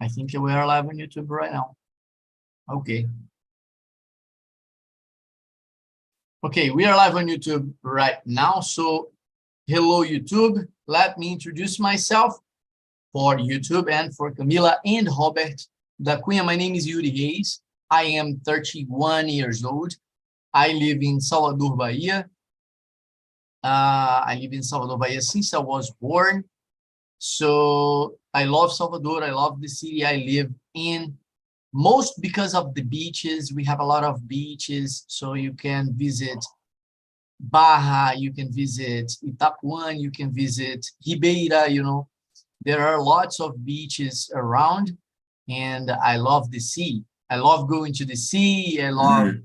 I think we are live on YouTube right now. Okay. Okay, we are live on YouTube right now. So, hello, YouTube. Let me introduce myself for YouTube and for Camila and Robert da Cunha. My name is Yuri Reis. I am 31 years old. I live in Salvador, Bahia. I live in Salvador, Bahia since I was born. So I love Salvador. I love the city I live in, most because of the beaches. We have a lot of beaches, so you can visit Barra, you can visit Itapuã, you can visit Ribeira, you know. There are lots of beaches around, and I love the sea. I love going to the sea. I love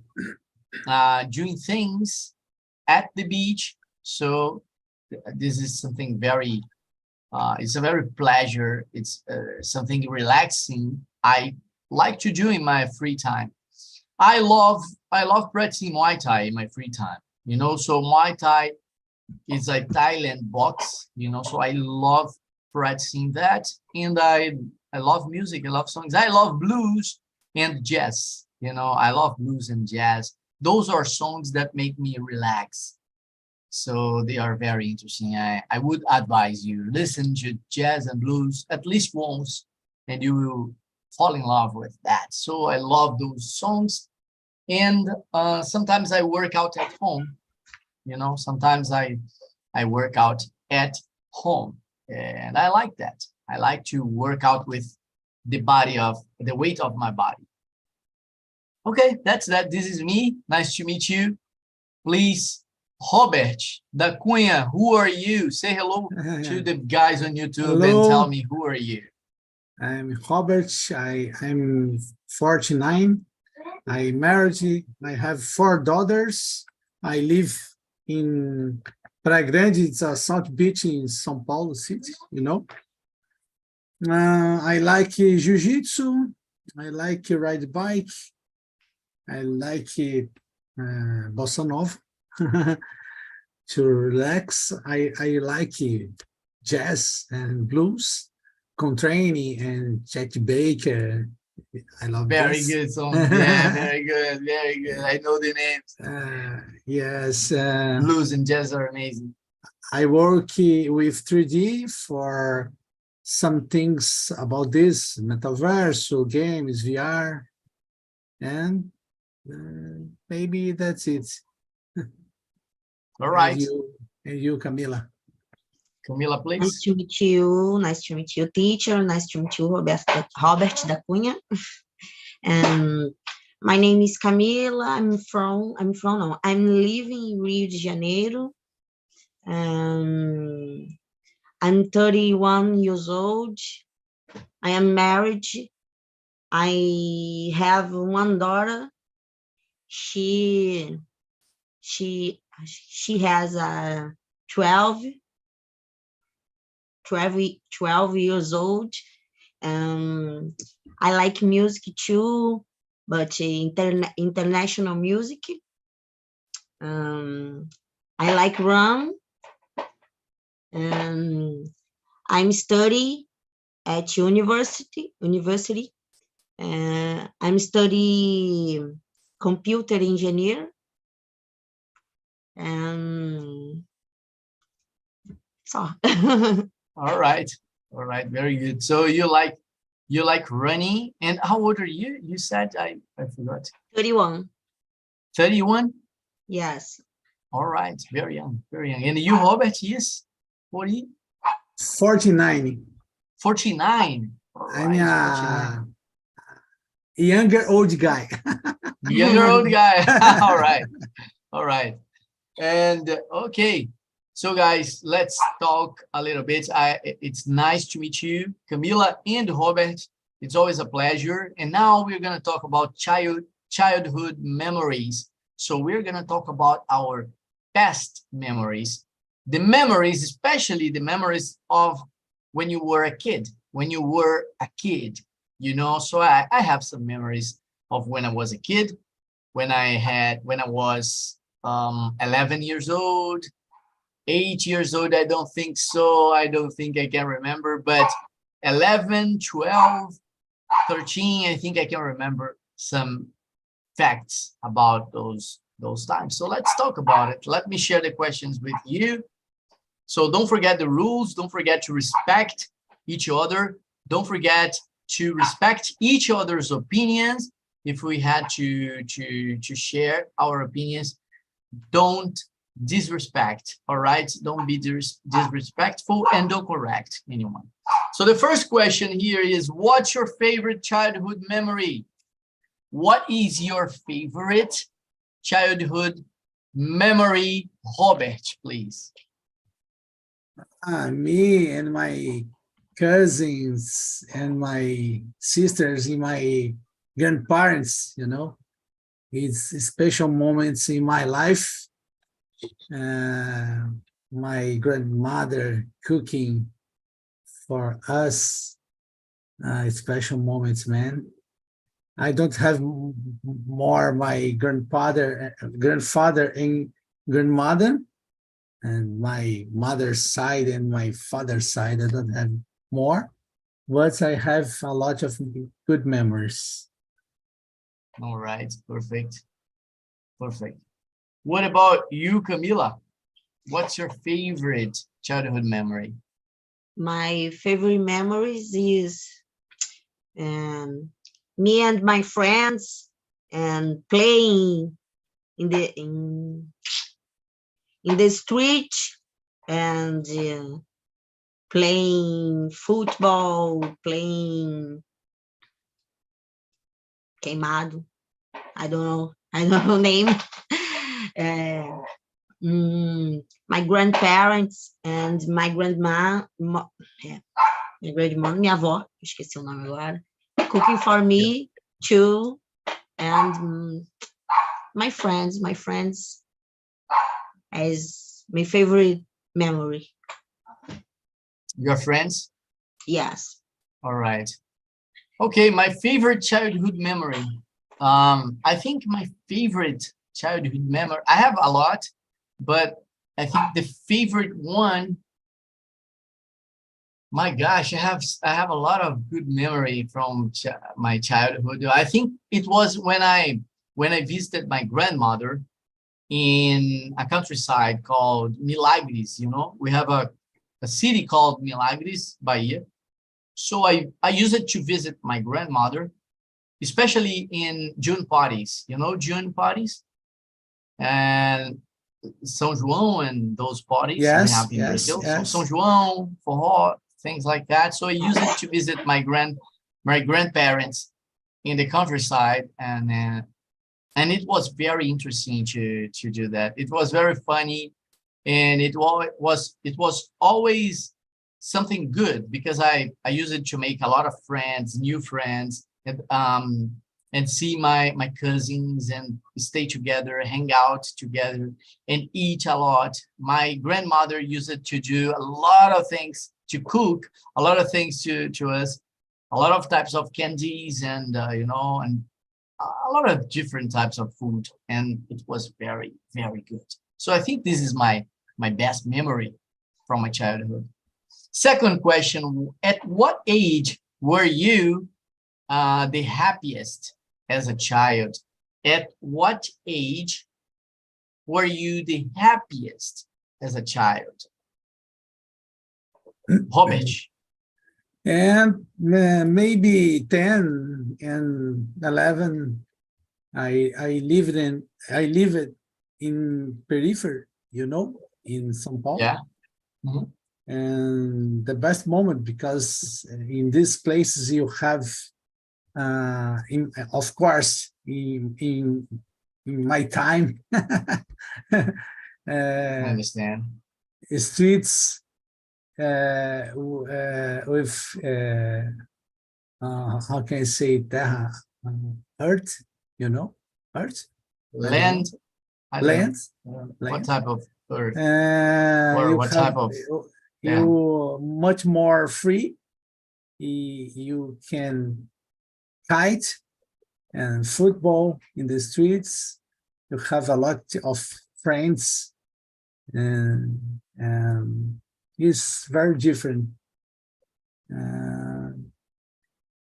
doing things at the beach. So this is something very, it's a very pleasure. It's something relaxing. I like to do in my free time. I love practicing Muay Thai in my free time. You know, so Muay Thai is a Thailand box. You know, so I love practicing that, and I love music. I love songs. I love blues and jazz. You know, I love blues and jazz. Those are songs that make me relax. So they are very interesting. I would advise you listen to jazz and blues at least once, and you will fall in love with that. So I love those songs. And sometimes I work out at home. You know, sometimes I work out at home, and I like that. I like to work out with the weight of my body. Okay, that's that. This is me. Nice to meet you. Please, Robert da Cunha, who are you? Say hello to the guys on YouTube. Hello. And tell me, who are you? I'm Robert. I'm 49. I'm married. I have 4 daughters. I live in Praia Grande. It's a South Beach in São Paulo City, you know. I like jiu-jitsu. I like ride bike. I like bossa nova. To relax. I like jazz and blues, Contraini and Chet Baker. I love very this. Good song. Yeah, very good, very good. I know the names. Yes. Blues and jazz are amazing. I work with 3D for some things about this, metaverse, games, VR, and maybe that's it. All right. And you, Camila. Camila, please. Nice to meet you. Nice to meet you, teacher. Nice to meet you, Robert da Cunha. And my name is Camila. I'm living in Rio de Janeiro. I'm 31 years old. I am married. I have one daughter. She has 12 years old. I like music too, but international music. I like run. I'm studying at university. I'm studying computer engineer. So. All right, very good. So you like running, and how old are you? You said I forgot. 31. 31? Yes. All right, very young, very young. And you, Robert, yes? 40? 49. 49. Right, I'm a younger old guy. Younger old guy. All right. And okay. So guys, let's talk a little bit. It's nice to meet you, Camila and Robert. It's always a pleasure. And now we're going to talk about childhood memories. So we're going to talk about our past memories. The memories, especially the memories of when you were a kid. You know, so I have some memories of when I was a kid, when I was 11 years old, 8 years old. I don't think so. I don't think I can remember, but 11, 12, 13, I think I can remember some facts about those times. So let's talk about it. Let me share the questions with you. So don't forget the rules. Don't forget to respect each other. Don't forget to respect each other's opinions. If we had to share our opinions, don't disrespect, all right? Don't be disrespectful, and don't correct anyone. So the first question here is, what's your favorite childhood memory? What is your favorite childhood memory? Robert, please. Me and my cousins and my sisters and my grandparents, you know, it's special moments in my life. My grandmother cooking for us, special moments, man. I don't have more my grandfather and grandmother, and my mother's side and my father's side. I don't have more, but I have a lot of good memories. All right, perfect. Perfect. What about you, Camila? What's your favorite childhood memory? My favorite memories is me and my friends and playing in the street and playing football, playing queimado. I don't know name. My grandparents and my grandma, minha grandma, minha avó, esqueci o nome agora, cooking for me too, and my friends as my favorite memory. Your friends? Yes. All right. Okay, my favorite childhood memory. I think my favorite childhood memory, I have a lot, but I think the favorite one, my gosh, I have a lot of good memory from my childhood. I think it was when I visited my grandmother in a countryside called Milagres. You know, we have a city called Milagres, Bahia. So I used it to visit my grandmother, especially in June parties. You know, June parties and São João and those parties we have in Brazil. Yes. So São João, forró, things like that. So I use it to visit my grandparents in the countryside, and it was very interesting to do that. It was very funny, and it was always something good because I use it to make a lot of friends, new friends, and see my cousins and stay together, hang out together, and eat a lot. My grandmother used it to do a lot of things, to cook a lot of things to us, a lot of types of candies and you know, and a lot of different types of food, and it was very, very good. So I think this is my best memory from my childhood. Second question, at what age were you the happiest as a child? At what age were you the happiest as a child? Robert. And maybe 10 and 11, I lived in periphery, you know, in São Paulo. Yeah. Mm-hmm. And the best moment, because in these places you have, of course, in my time, I understand. Streets with how can I say terra, earth, you know, earth, Land. land. What type of earth? Or what type of? You much more free. You can kite and football in the streets. You have a lot of friends, and it's very different.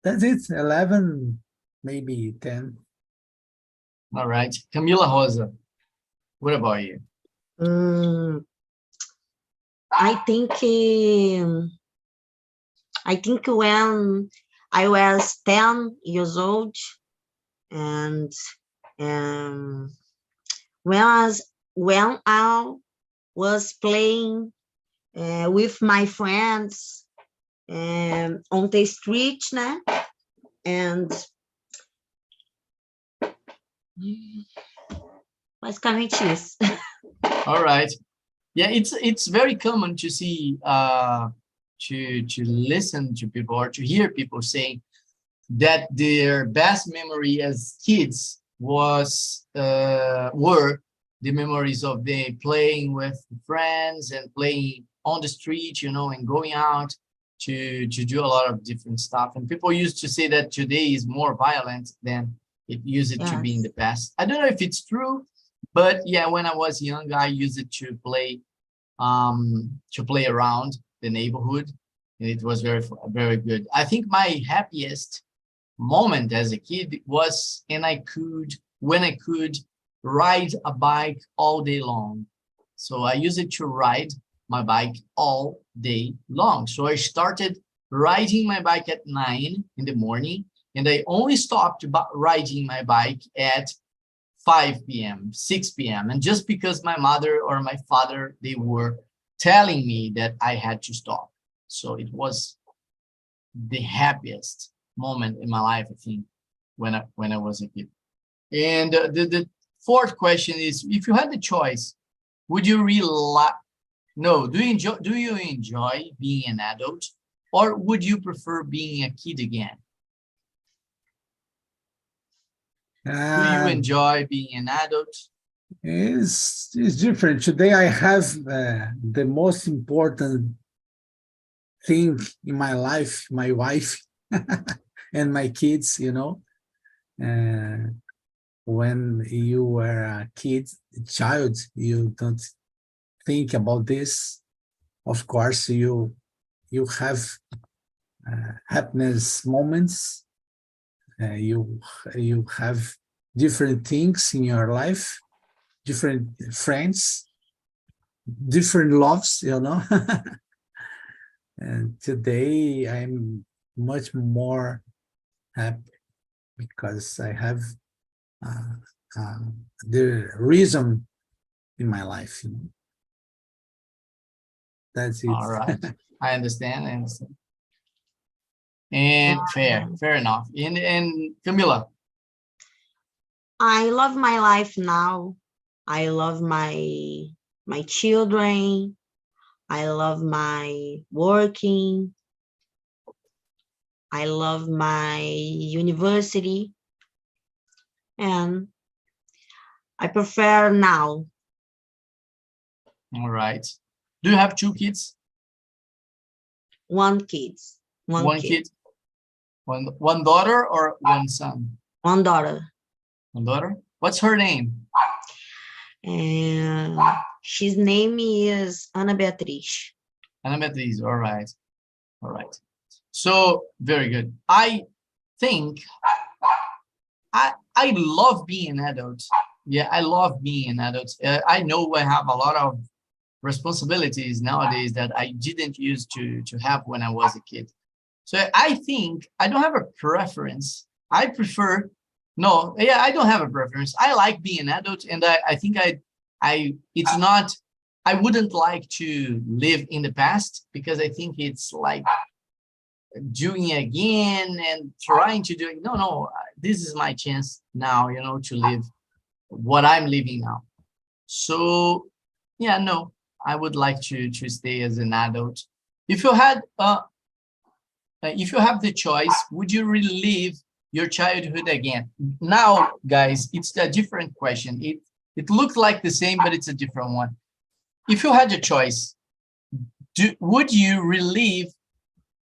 That's it. 11, maybe 10. All right. Camila Rosa, what about you? I think when I was 10 years old, and when I was playing with my friends on the street, né? And basicamente isso. All right. Yeah, it's very common to see to listen to people or to hear people saying that their best memory as kids was were the memories of they playing with friends and playing on the street, you know, and going out to do a lot of different stuff. And people used to say that today is more violent than it used to be in the past. I don't know if it's true, but yeah, when I was young, I used it to play around the neighborhood, and it was very, very good. I think my happiest moment as a kid was when I could ride a bike all day long. So I used it to ride my bike all day long. So I started riding my bike at 9 in the morning, and I only stopped riding my bike at 5 p.m., 6 p.m. And just because my mother or my father, they were telling me that I had to stop. So it was the happiest moment in my life, I think, when I was a kid. And the fourth question is, if you had the choice, would you do you enjoy being an adult, or would you prefer being a kid again? Do you enjoy being an adult? It's different. Today I have the most important thing in my life, my wife and my kids, you know. When you were a child, you don't think about this. Of course, you have happiness moments. You have different things in your life, different friends, different loves, you know. And today I'm much more happy because I have the reason in my life, you know. That's it. All right. I understand. And fair enough. And Camila? I love my life now. I love my children. I love my working. I love my university. And I prefer now. All right. Do you have 2 kids? One kid. One kid. One daughter or one son? One daughter. One daughter? What's her name? And his name is Ana Beatriz. Ana Beatriz. All right. All right. So very good. I think I love being an adult. Yeah, I love being an adult. I know I have a lot of responsibilities nowadays that I didn't used to have when I was a kid. So I think I don't have a preference. I prefer, no, yeah, I don't have a preference. I like being an adult, and I think it's not, I wouldn't like to live in the past, because I think it's like doing it again and trying to do it. No, this is my chance now, you know, to live what I'm living now. So yeah, no, I would like to stay as an adult. If you had if you have the choice, would you relive your childhood again? Now, guys, it's a different question. It looks like the same, but it's a different one. If you had the choice, would you relive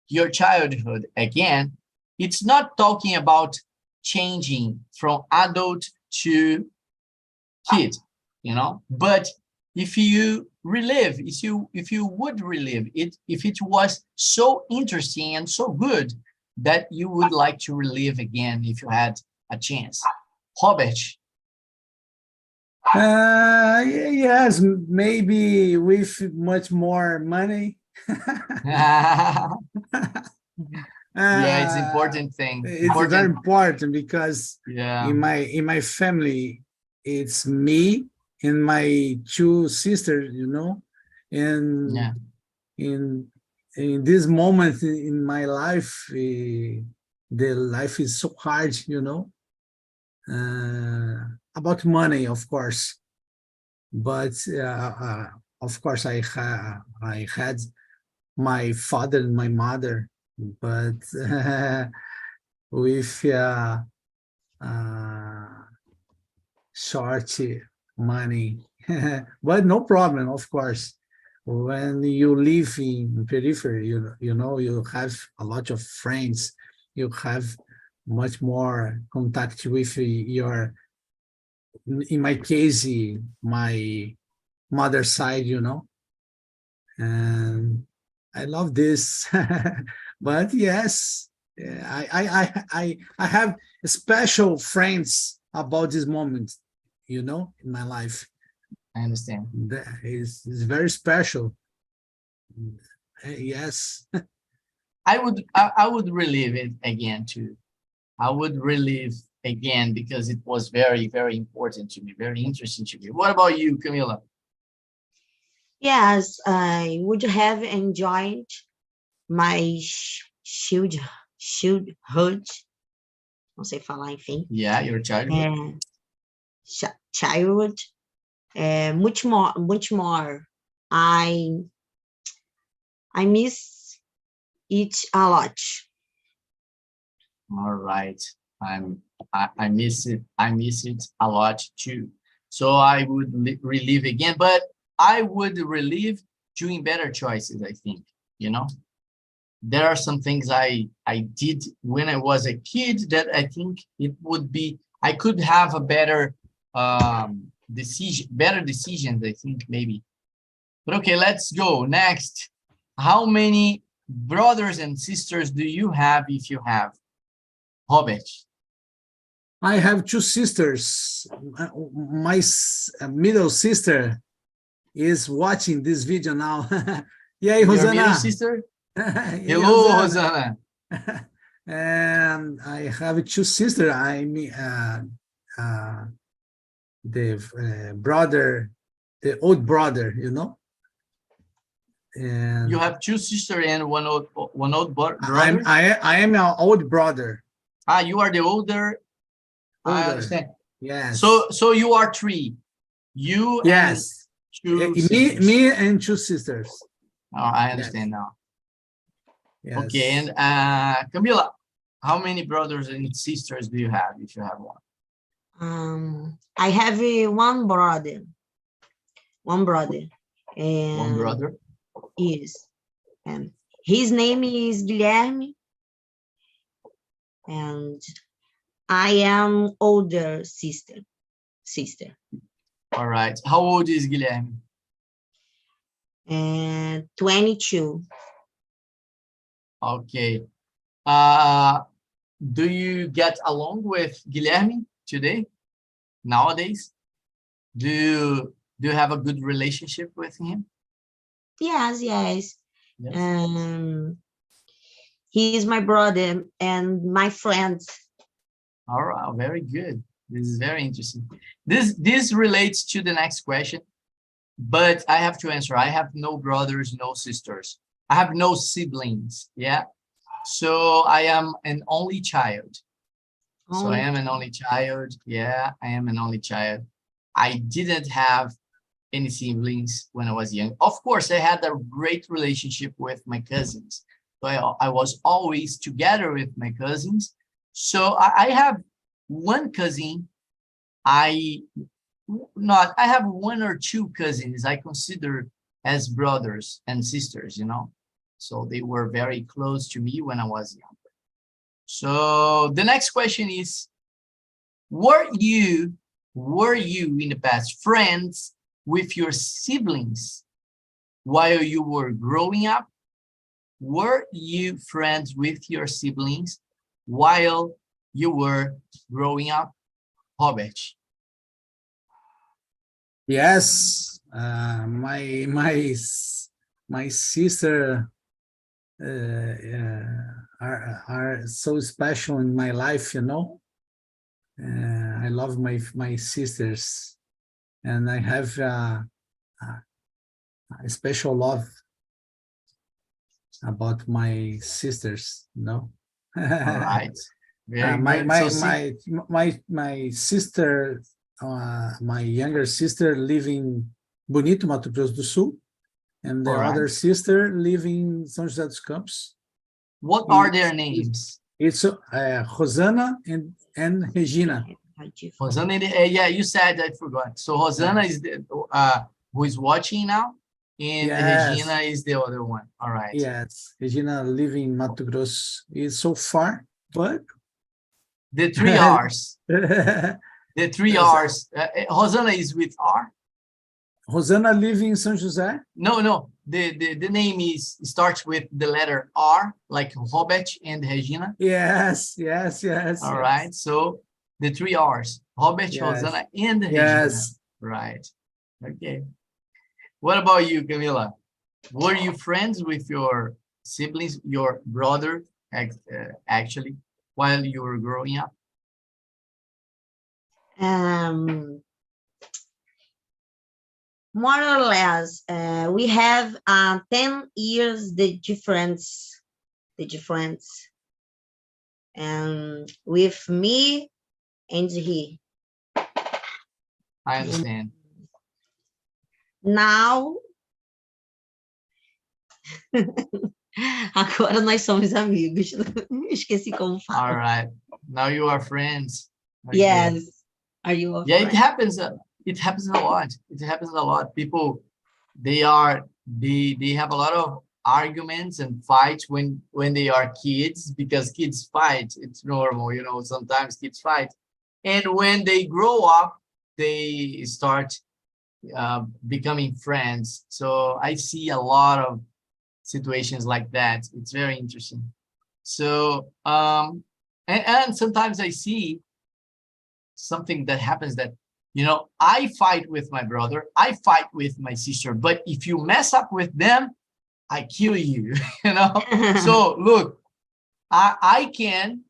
your childhood again? It's not talking about changing from adult to kid, you know, but if you relive, if you would relive it, if it was so interesting and so good, that you would like to relive again if you had a chance? Robert. Yes, maybe with much more money. Yeah, it's important thing. It's very important because Yeah. in my family, it's me and my two sisters, you know, and Yeah. in this moment in my life, the life is so hard, you know, about money, of course, but of course I had my father and my mother, but with short money, but no problem, of course. When you live in periphery, you know, you have a lot of friends, you have much more contact with your, in my case, my mother's side, you know, and I love this. But yes, I have special friends about this moment, you know, in my life. I understand. That is very special. Yes. I would relive it again too. I would relive again because it was very, very important to me, very interesting to me. What about you, Camila? Yes, I would have enjoyed my childhood, não sei falar, enfim. Yeah, your childhood. Childhood, much more. I miss it a lot. All right. I miss it. I miss it a lot too. So I would relive again, but I would relive doing better choices, I think, you know. There are some things I did when I was a kid that I think it would be, I could have a better decisions, I think, maybe. But okay, let's go. Next. How many brothers and sisters do you have, if you have? Robert. I have two sisters. My middle sister is watching this video now. E aí, Your Rosana? middle sister? Hello, Rosana. And I have two sisters. I mean, the brother, the old brother, you know. And you have two sisters and one old brother. I am an old brother. Ah, you are the older. I understand. Yes. So you are three. You yes. And two me and two sisters. Oh, I understand now. Yes. Okay, and Camila, how many brothers and sisters do you have, if you have one? I have one brother. One brother. And one brother? Yes. And his name is Guilherme. And I am older sister. All right. How old is Guilherme? 22. Okay. Do you get along with Guilherme today? Nowadays? Do you have a good relationship with him? Yes. He is my brother and my friend. All right, very good. This is very interesting. This relates to the next question, but I have to answer. I have no brothers, no sisters. I have no siblings. Yeah. So I am an only child. So I am an only child. Yeah, I am an only child. I didn't have any siblings when I was young. Of course, I had a great relationship with my cousins. So I was always together with my cousins. So I have one cousin. I have one or two cousins I consider as brothers and sisters, you know. So they were very close to me when I was younger. So the next question is, were you in the past friends with your siblings while you were growing up? were you friends with your siblings while you were growing up? Robert. Yes, my sister are so special in my life, you know. I love my sisters, and I have a special love about my sisters, you know. All right. Very my good. my So my sister, my younger sister, live in Bonito, Mato Grosso do Sul, and the All right. other sister live in São José dos Campos. what are their names? It's Rosana and Regina. Rosana, yeah, you said, I forgot. So Rosana is the who is watching now, and Yes. Regina is the other one. All right. Yes, Regina live in Mato Grosso. It's so far, but The three R's. Rosana The three R's. Rosana is with R? live in São José. No. The name starts with the letter R, like Robert and Regina. Yes. All right. So the three R's. Robert, Yes. Rosana, and Regina. Yes. Right. Okay. What about you, Camila? Were you friends with your siblings, your brother, actually, while you were growing up? More or less, we have 10 years the difference, with me and he. I understand. Now, agora nós somos amigos. Esqueci como All fala. right. Now you are friends. Okay. Yes. Are you a Yeah, friend? it happens. It happens a lot. It happens a lot. People, they have a lot of arguments and fights when they are kids, because kids fight. It's normal, you know. Sometimes kids fight, and when they grow up, they start becoming friends. So I see a lot of situations like that. It's very interesting. So and sometimes I see something that happens that, you know, I fight with my brother, I fight with my sister, but if you mess up with them, I kill you. You know. So look, I can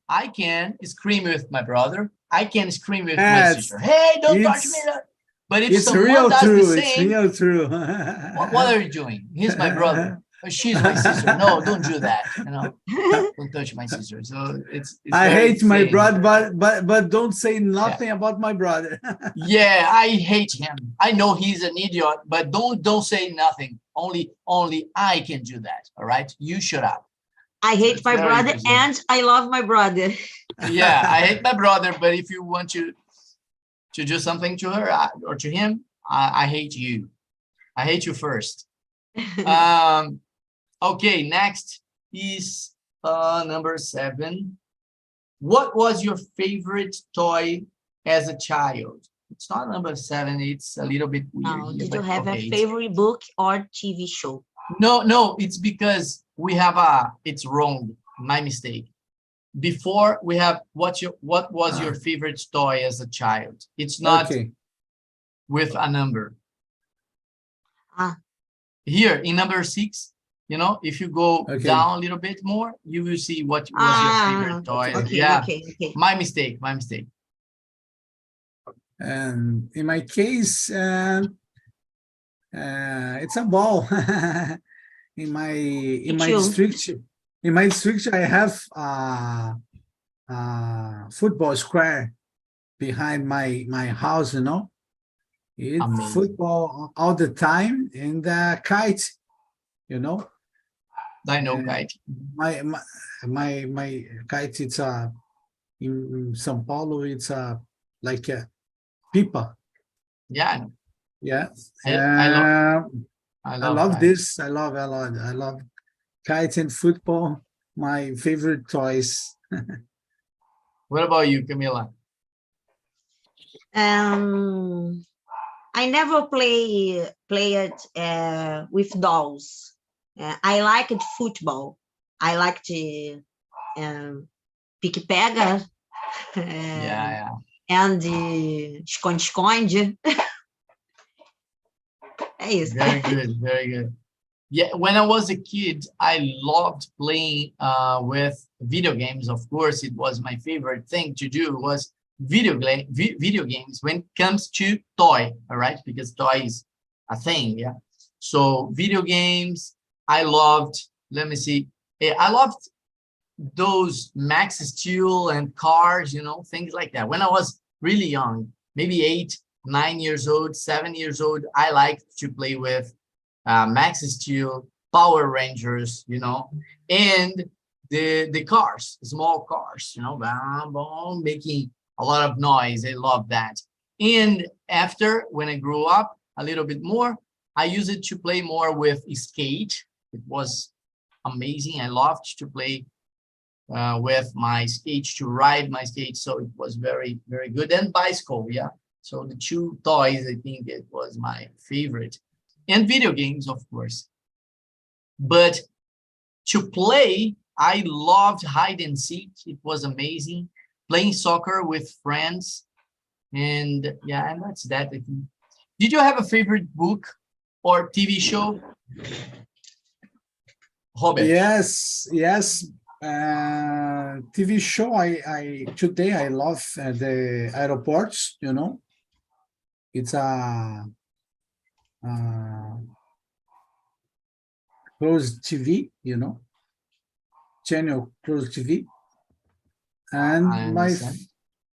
scream with my brother, I can scream with my sister, hey, don't touch me. But if It's someone real does true. the It's same, real true. what are you doing? He's my brother. She's my sister. No, don't do that. You know, don't touch my sister. So it's I very hate my strange. brother, but don't say nothing about my brother. Yeah, I hate him. I know he's an idiot, but don't say nothing. Only I can do that. All right, you shut up. I hate It's my very brother interesting. and I love my brother. Yeah, I hate my brother, but if you want to do something to her or to him, I hate you. I hate you first. Okay, next is number 7. What was your favorite toy as a child? It's not number 7. It's a little bit weird. Now, here, did but you have okay, a favorite book or TV show? No, it's because we have it's wrong. My mistake. Before we have what was your favorite toy as a child? It's not with a number. Here in number 6, you know, if you go down a little bit more, you will see what was your favorite toy. Okay. My mistake. And in my case, it's a ball. in my district, I have a football square behind my house. You know, it's Amazing. Football all the time, and kite. You know, I know kite. My kite. It's in São Paulo. It's like a pipa. Yeah. Yeah. I love this. I love kites and football. My favorite toys. What about you, Camila? I never played with dolls. I liked football. I like to pique-pega Yeah. and esconde-esconde. É isso. Very good, very good. Yeah, when I was a kid, I loved playing with video games. Of course, it was my favorite thing to do was video games when it comes to toy, all right? Because toy is a thing, yeah. So video games, I loved, let me see, I loved those Max Steel and cars, you know, things like that. When I was really young, maybe 8, 9 years old, 7 years old, I liked to play with Max Steel, Power Rangers, you know, and the cars, small cars, you know, making a lot of noise. I love that. And after, when I grew up a little bit more, I used it to play more with skate. It was amazing. I loved to play with my skates, to ride my skates. So it was very, very good. And bicycle, yeah. So the two toys, I think it was my favorite. And video games, of course. But to play, I loved hide and seek. It was amazing. Playing soccer with friends. And yeah, and that's that, I think. Did you have a favorite book or TV show? Robert. Yes. TV show. I today I love the airports. You know, it's a closed TV. You know, channel closed TV. And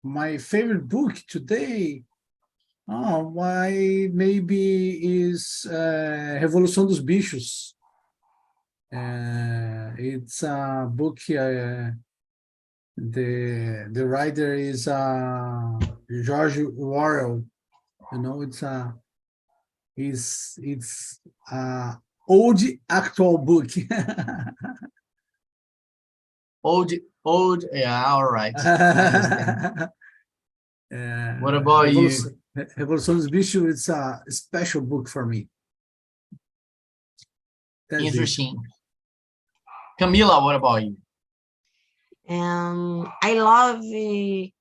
my favorite book today, why maybe is Revolução dos Bichos. It's a book. The writer is George Orwell. You know, it's a old actual book. Old, yeah, all right. What about you? Revolução dos Bichos, it's a special book for me. That's interesting. Camila, what about you? I love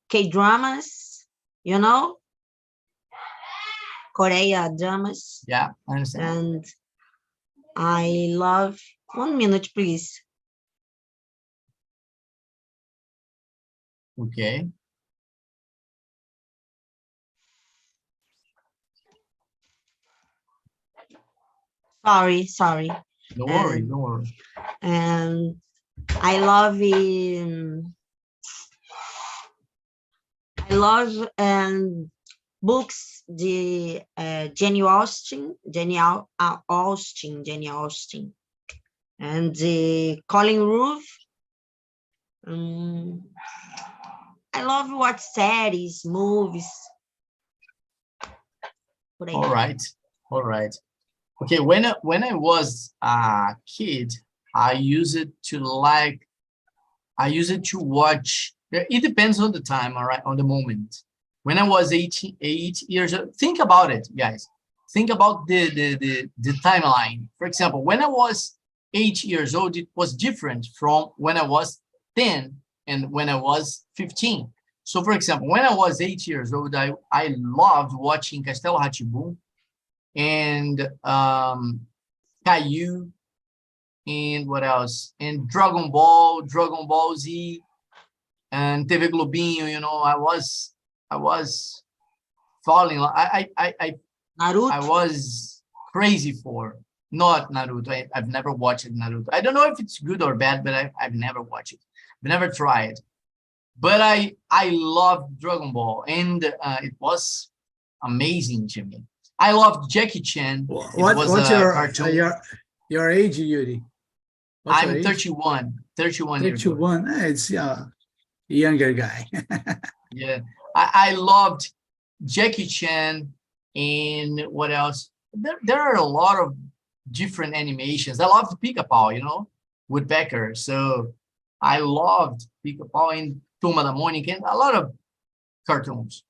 K-dramas, you know, Korea dramas. Yeah, I understand. And I love, 1 minute, please. Okay. Sorry. Don't worry. And I love books the Jenny Austen, and the Colin Roof. I love watch series, movies. All right. Okay, when I was a kid, I used it to watch. It depends on the time, all right, on the moment. When I was 8 years old, think about it, guys. Think about the timeline. For example, when I was 8 years old, it was different from when I was 10 and when I was 15. So, for example, when I was 8 years old, I loved watching Castelo Rá-Tim-Bum and Caillou, and what else? And Dragon Ball Z, and TV Globinho. You know, I was falling. Naruto. I was crazy for not Naruto. I've never watched Naruto. I don't know if it's good or bad, but I've never watched it. I've never tried. But I loved Dragon Ball, and it was amazing to me. I loved Jackie Chan. What's your age, Yuri? I'm 31 years old. 31. It's a younger guy. Yeah, I loved Jackie Chan, and what else? There are a lot of different animations. I loved Pica-Pau, you know, Woodpecker. So I loved Pica-Pau and Turma da Mônica and a lot of cartoons.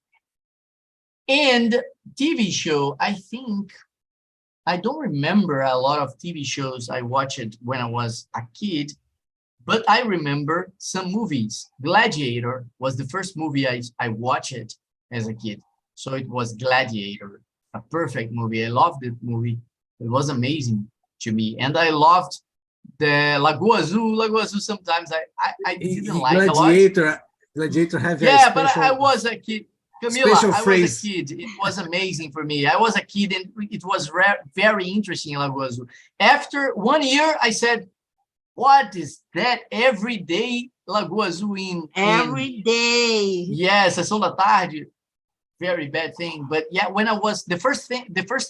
And TV show, I think, I don't remember a lot of TV shows I watched when I was a kid, But I remember some movies. Gladiator was the first movie I watched as a kid. So it was Gladiator, a perfect movie. I loved the movie. It was amazing to me. And I loved the Lagoa Azul. Lagoa Azul sometimes I didn't like a lot. Gladiator have a Yeah, but special, I was a kid. Camila, special I was phrase. a kid. It was amazing for me. I was a kid and it was very interesting in Lagoa Azul. After 1 year, I said, what is that? Every day, Lagoa Azul Every day. Yeah, Sessão da Tarde. Very bad thing. But yeah, when I was, the first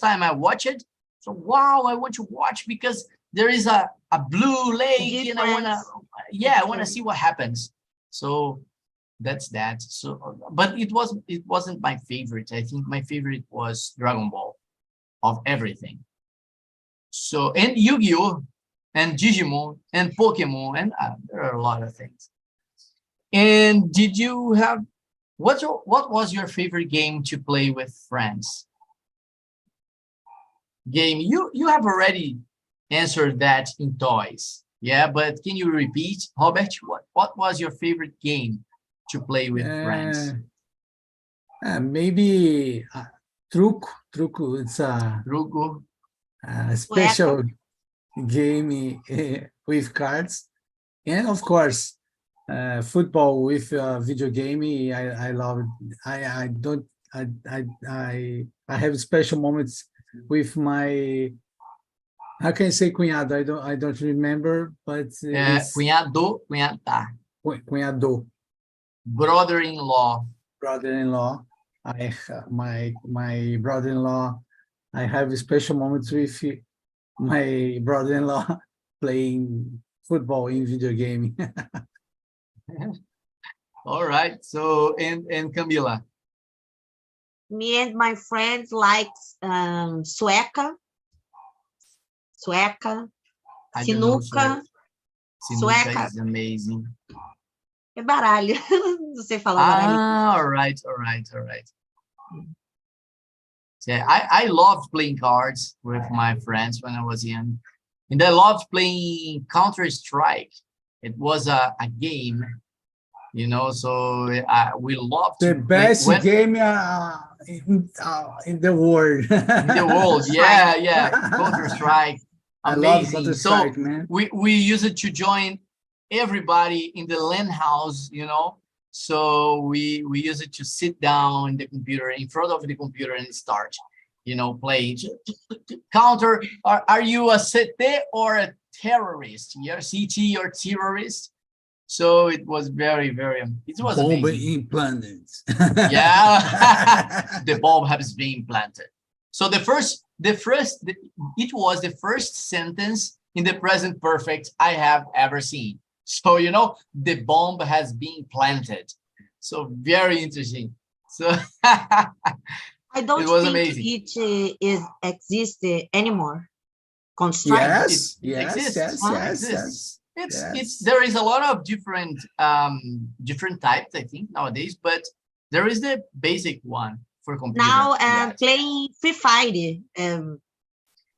time I watched it, so wow, I want to watch because there is a blue lake and I want to see what happens. So that's that. So, but it wasn't my favorite. I think my favorite was Dragon Ball of everything. So, and Yu-Gi-Oh! And Digimon and Pokemon, and there are a lot of things. And did you have, what was your favorite game to play with friends? Game, you have already answered that in toys. Yeah, but can you repeat, Robert, what was your favorite game to play with friends? Maybe Truco. Truco, it's a Truco. Special game with cards, and of course football with video game. I love it. I have special moments with my, how can I say cunhado? I don't remember, but Cunhado, cunhada. Cunhado. Brother-in-law. Brother-in-law. My brother-in-law. I have special moments with my brother-in-law playing football in video game. All right. So, and Camila? Me and my friends like sueca, sinuca. Sinuca is amazing. É baralho. Você fala baralho. All right. Yeah, I loved playing cards with my friends when I was young. And I loved playing Counter-Strike. It was a game, you know, so we loved the best game in the world. In the world, yeah. Counter-Strike. Amazing. I love Counter-Strike, man. We use it to join everybody in the LAN house, you know. So we use it to sit down in the computer, in front of the computer, and start, you know, playing. Counter, are you a CT or a terrorist? You're CT or terrorist? So it was very, it was bomb amazing. implanted. Yeah, the bomb has been planted. So it was the first sentence in the present perfect I have ever seen. So, you know, the bomb has been planted. So very interesting. So I don't think amazing. it exists anymore. Construct. Yes. There is a lot of different types, I think, nowadays, but there is the basic one for computer. Now playing Free Fire.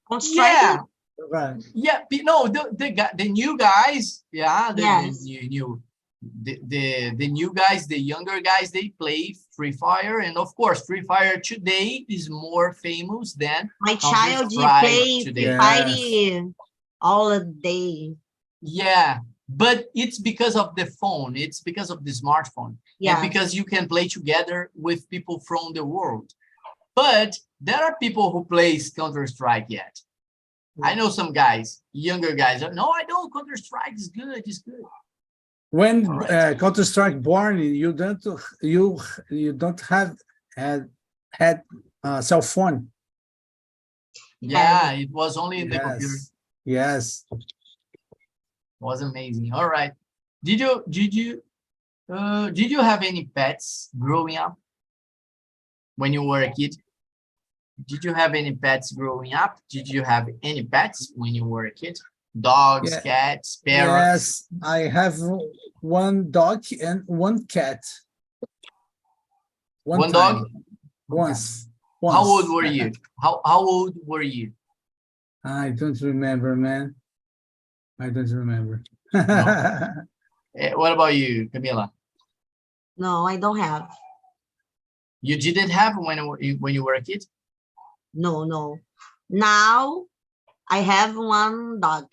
Construct. Right. Yeah, no, the new guys, yeah, Yes. the new guys, the younger guys, they play Free Fire, and of course, Free Fire today is more famous than My child Counter-Strike play today. Free Fire all the day. Yeah, but it's because of the phone. It's because of the smartphone. Yeah. And because you can play together with people from the world. But there are people who play Counter-Strike yet. I know some guys, younger guys. No, I don't. Counter-Strike is good. It's good. When Counter-Strike born, you don't have had a cell phone. Yeah, it was only in the computer. Yes. It was amazing. All right. Did you have any pets growing up when you were a kid? Did you have any pets growing up? Did you have any pets when you were a kid? Dogs, cats, parrots? Yes, I have one dog and one cat. One dog? Once. How old were you? How old were you? I don't remember, man. I don't remember. What about you, Camila? No, I don't have. You didn't have when you were a kid? No, no. Now I have one dog.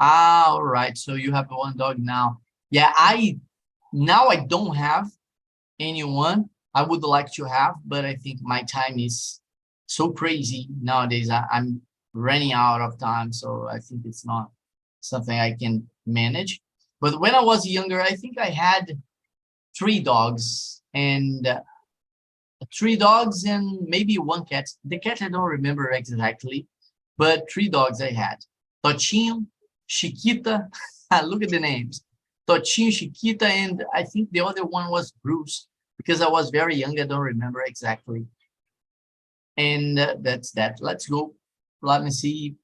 Ah, all right. So you have one dog now. Yeah, I don't have anyone I would like to have, but I think my time is so crazy nowadays. I'm running out of time, so I think it's not something I can manage. But when I was younger, I think I had 3 dogs and maybe one cat. The cat I don't remember exactly, but 3 dogs I had. Totinho, Chiquita, look at the names. Totinho, Chiquita, and I think the other one was Bruce, because I was very young, I don't remember exactly. And that's that. Let's go. Let me see.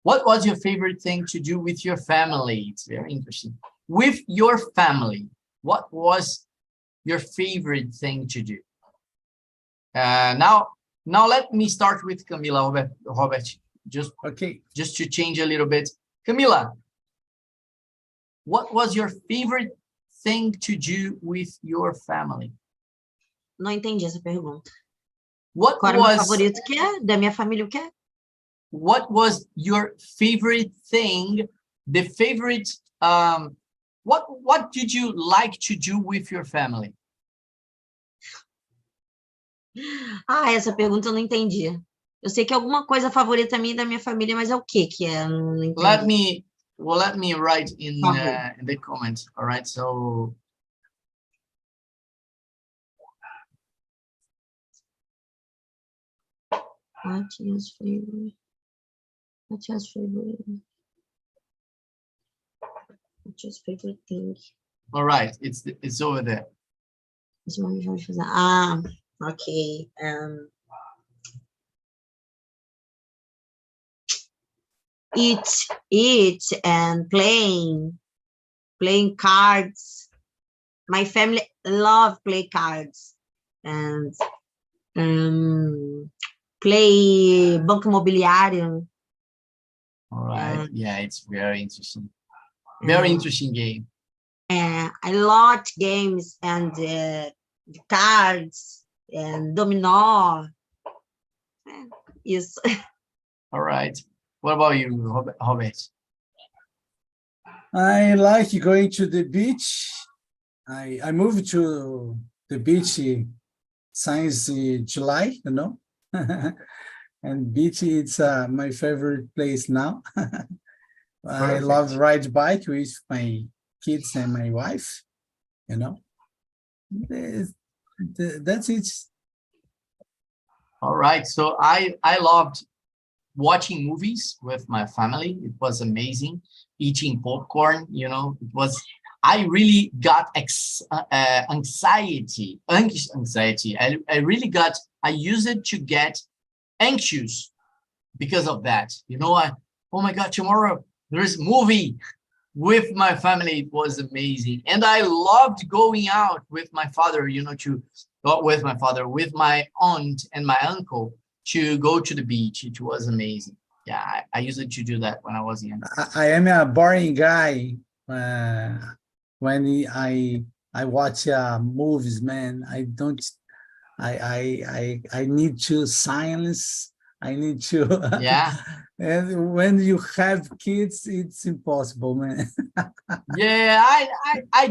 What was your favorite thing to do with your family? It's very interesting. With your family, what was your favorite thing to do? Now let me start with Camila, Robert, Okay. just to change a little bit. Camila, what was your favorite thing to do with your family? Não entendi essa pergunta. What Qual era o meu was favorito que é? Da minha família o quê? what was your favorite thing? The favorite what did you like to do with your family? Ah, essa pergunta eu não entendi. Eu sei que é alguma coisa favorita minha e da minha família, mas é o que que é? Eu não entendi. Let me write in Por favor. the comments. All right, so Matias favorite. Matias favorite. Matias favorite thing. all right, it's over there. Isso vamos fazer. Ah, ok. Eat and playing cards. My family love play cards and play Banco Imobiliário. All right, yeah, it's very interesting. Very interesting game. I love games and cards and domino. Isso. All right. What about you, Robert? I like going to the beach. I moved to the beach since July, you know. And beach is my favorite place now. I love ride bike with my kids and my wife, you know. That's it. All right. So I loved watching movies with my family. It was amazing. Eating popcorn, you know, I really got anxiety. I used it to get anxious because of that. You know, oh my God, tomorrow there is a movie with my family. It was amazing. And I loved going out with my father, you know, with my aunt and my uncle to go to the beach. It was amazing. Yeah, I used to do that when I was young. I am a boring guy when I watch movies, man. I need to silence. I need to. Yeah. And when you have kids, it's impossible, man. Yeah, I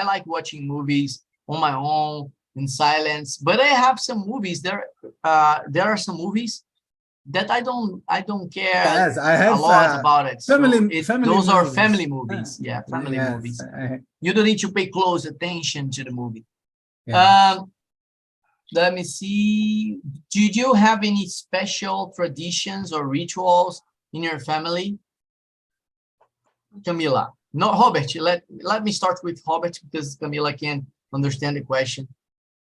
like watching movies on my own in silence. But I have some movies there are some movies that I don't care Yes, I have a lot about it. family those are movies. family movies. Yeah, family Yes, movies. You don't need to pay close attention to the movie. yeah. Let me see. Did you have any special traditions or rituals in your family? Camila. No, Robert, let me start with Robert because Camila can understand the question.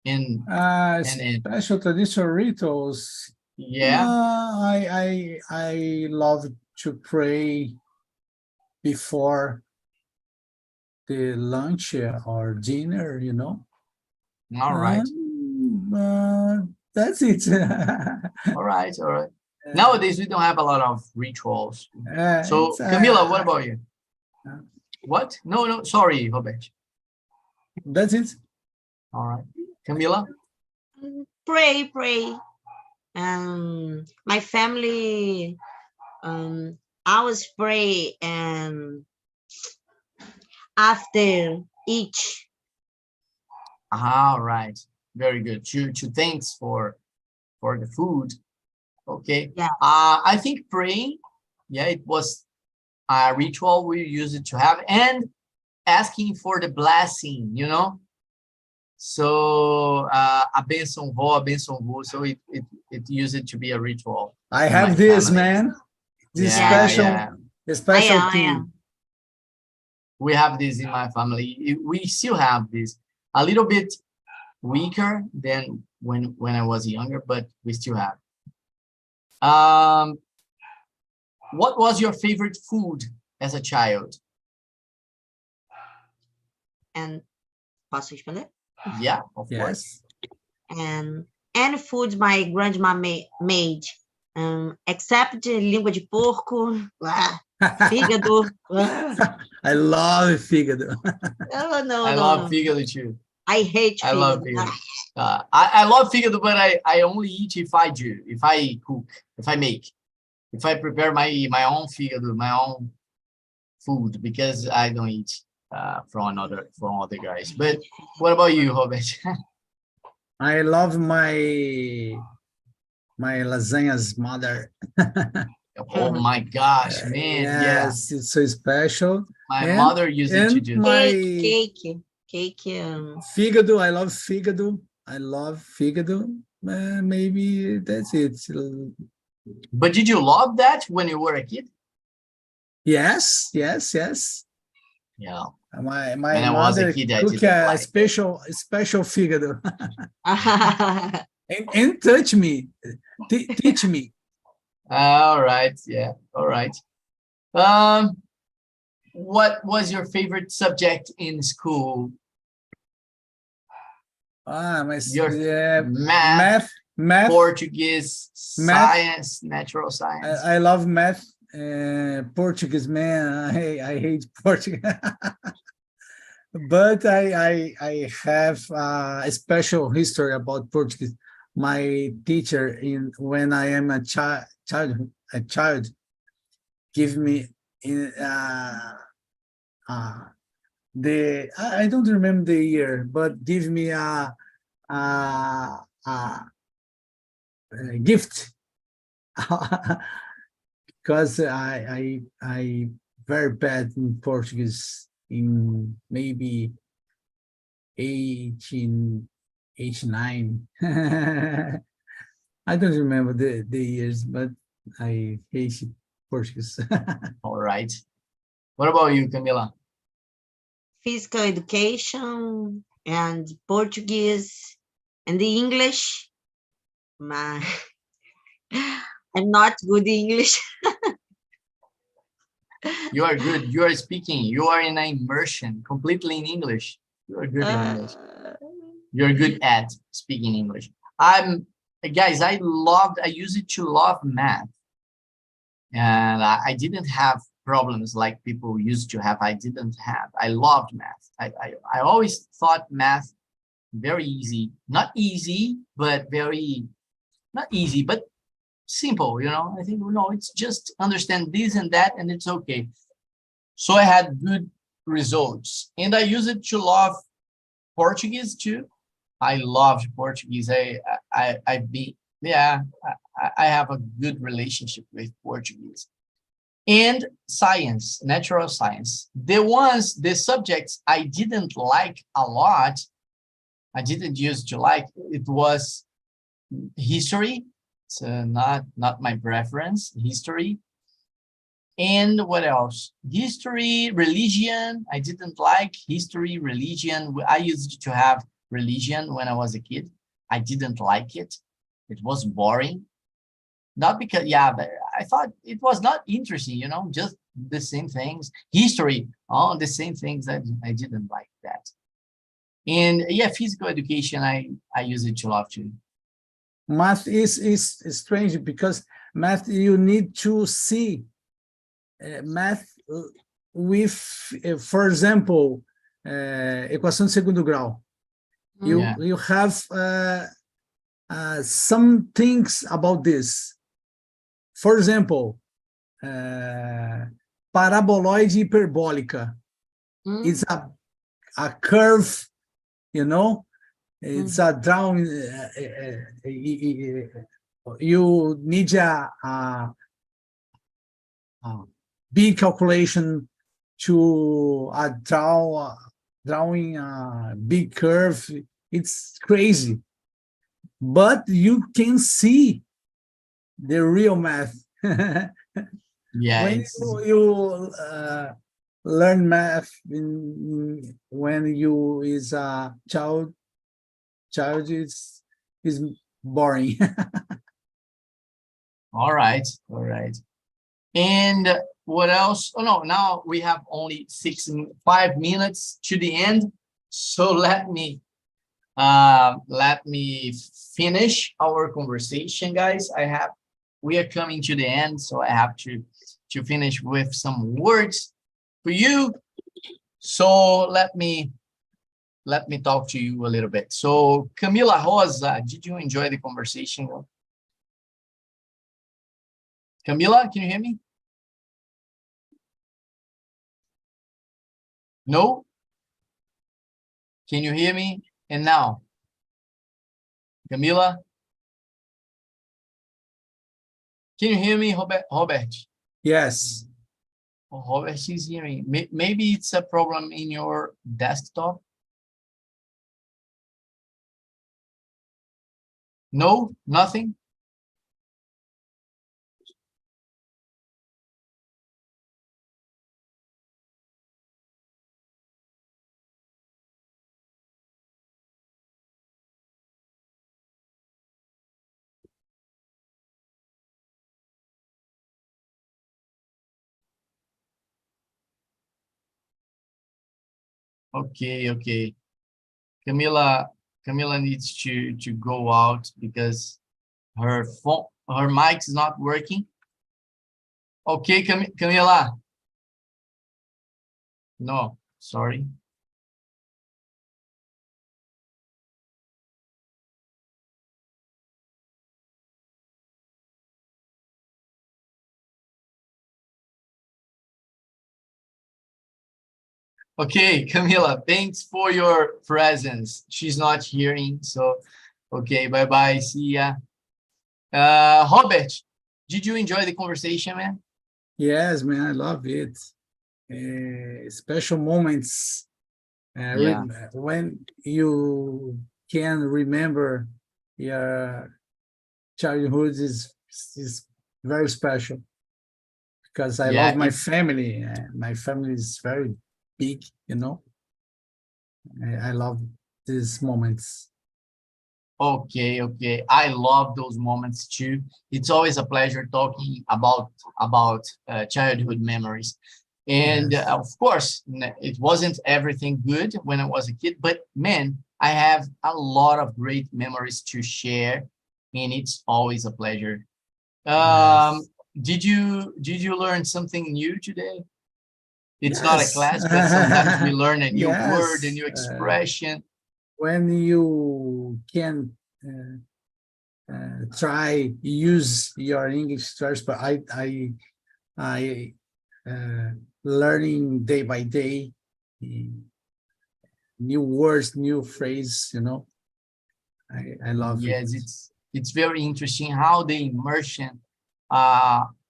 Special traditional rituals. Yeah. I love to pray before the lunch or dinner, you know. All right. That's it. All right. Nowadays, we don't have a lot of rituals. So, Camila, what about you? What? No, sorry, Robert. That's it. All right. Camila? Pray. My family always pray, and after each. All right. Very good. To thanks for the food. Okay. Yeah. I think praying, yeah, it was a ritual we used to have, and asking for the blessing, you know. So a benção vó, so it used it to be a ritual. I have this, family. man. This Yeah. special I thing. am. We have this in my family. We still have this. A little bit weaker than when I was younger, but we still have. What was your favorite food as a child? And posso responder? Yeah, of course. And any food my grandma made, except língua de porco, fígado. I love fígado. Oh, no, I love fígado too. I hate fígado. I love fígado. I love fígado, but I only eat if I do, if I cook, if I make, if I prepare my own fígado, my own food, because I don't eat from other guys. But what about you, Robert? I love my lasagna's mother. Oh my gosh, man! Yes, it's so special. My mother used it to do Cake. Fígado, I love fígado. Maybe that's it. But did you love that when you were a kid? Yes. Yeah. My When I was a mother kid, I cook didn't a like special fígado and touch me, teach me. All right. Yeah. All right. What was your favorite subject in school? Math, Portuguese, science, natural science. I love math. Portuguese, man, I hate Portuguese. But I have a special history about Portuguese. My teacher when I am a child give me I don't remember the year, but give me a gift because I very bad in Portuguese in maybe 1889. I don't remember the years, but I hate Portuguese. All right. What about you, Camila? Physical education and Portuguese and the English. I'm not good in English. You are good. You are speaking. You are in an immersion completely in English. You are good in English. You're good at speaking English. Guys, I used to love math. And I didn't have problems like people used to have. I didn't have. I loved math. I always thought math very easy. Not easy, but not easy, but simple, you know. I think, no, it's just understand this and that, and it's okay. So I had good results. And I used it to love Portuguese too. I loved Portuguese. I have a good relationship with Portuguese. And science, natural science. The subjects I didn't like a lot, I didn't used to like, it was history. It's not my preference, history. And what else? History, religion. I didn't like history, religion. I used to have religion when I was a kid. I didn't like it. It was boring. Not because, but I thought it was not interesting, you know, just the same things. History, all the same things. I didn't like that. And physical education, I use it to love too. Math is strange because Math, you need to see math with, for example, equação de segundo grau. You have some things about this. For example, paraboloide hiperbólica. It's a curve, you know. It's a drawing. You need a big calculation to drawing a big curve. It's crazy, but you can see the real math. Yeah, When you learn math when you is a child is boring. all right. And what else? Oh no, now we have only 5 minutes to the end. So let me finish our conversation, guys. We are coming to the end, so I have to finish with some words for you. So let me talk to you a little bit. So Camila Rosa, did you enjoy the conversation? Camila, can you hear me? No? Can you hear me? And now? Camila? Can you hear me, Robert? Yes. Oh, Robert is hearing. Maybe it's a problem in your desktop. No, nothing. Okay. Camila needs to go out because her mic is not working. Okay, Camila. No, sorry. Okay, Camila, thanks for your presence. She's not hearing, so okay, bye-bye, see ya. Robert, did you enjoy the conversation, man? Yes, man, I love it. Special moments when you can remember your childhood is very special because I love my family. My family is very big, you know. I love these moments. Okay. I love those moments too. It's always a pleasure talking about childhood memories. And Yes. of course, it wasn't everything good when I was a kid, but man, I have a lot of great memories to share, and it's always a pleasure. Yes. Did you learn something new today? It's not a Yes. class, but sometimes we learn a new word, a Yes. new expression. When you can try use your English first, but I learning day by day new words, new phrase, you know. I love it. Yes, it's very interesting how the immersion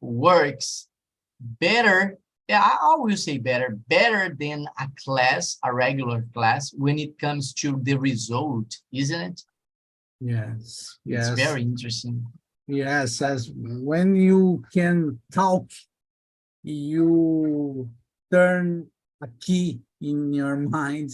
works better. Yeah, I will say better than a class, a regular class, when it comes to the result, isn't it? Yes. It's very interesting. Yes, as when you can talk, you turn a key in your mind.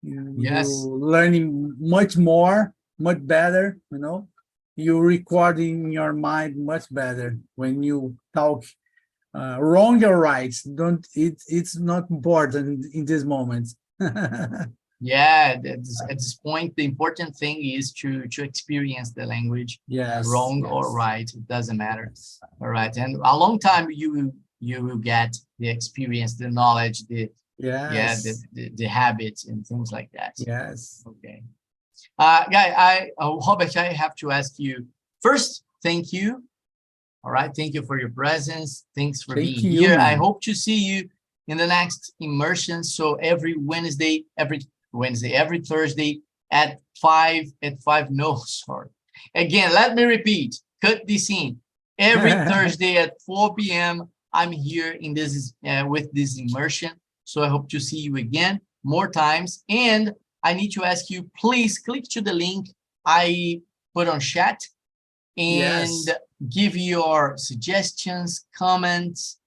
Yes. You learning much more, much better, you know. You record in your mind much better when you talk. Wrong or right, it's not important in this moment. Yeah, at this point, the important thing is to experience the language, Yes. wrong yes. or right, it doesn't matter. All right, and a long time you will get the experience, the knowledge, the Yes. the habits and things like that. Yes. Okay. Robert, I have to ask you first, thank you. All right, thank you for your presence. Thanks for Thank being you, here. I man. hope to see you in the next immersion. So every Thursday at 5, no, sorry. Again, let me repeat, cut this in. Every Thursday at 4 p.m., I'm here in this with this immersion. So I hope to see you again more times. And I need to ask you, please click to the link I put on chat and Yes. give your suggestions, comments,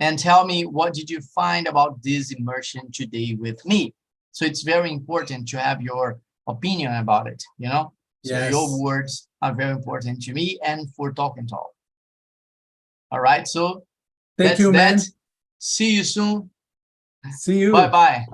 and tell me what did you find about this immersion today with me. So it's very important to have your opinion about it, you know? So Yes. your words are very important to me and for Talk and Talk. All right, so Thank that's you, that. man. See you soon. See you. Bye-bye.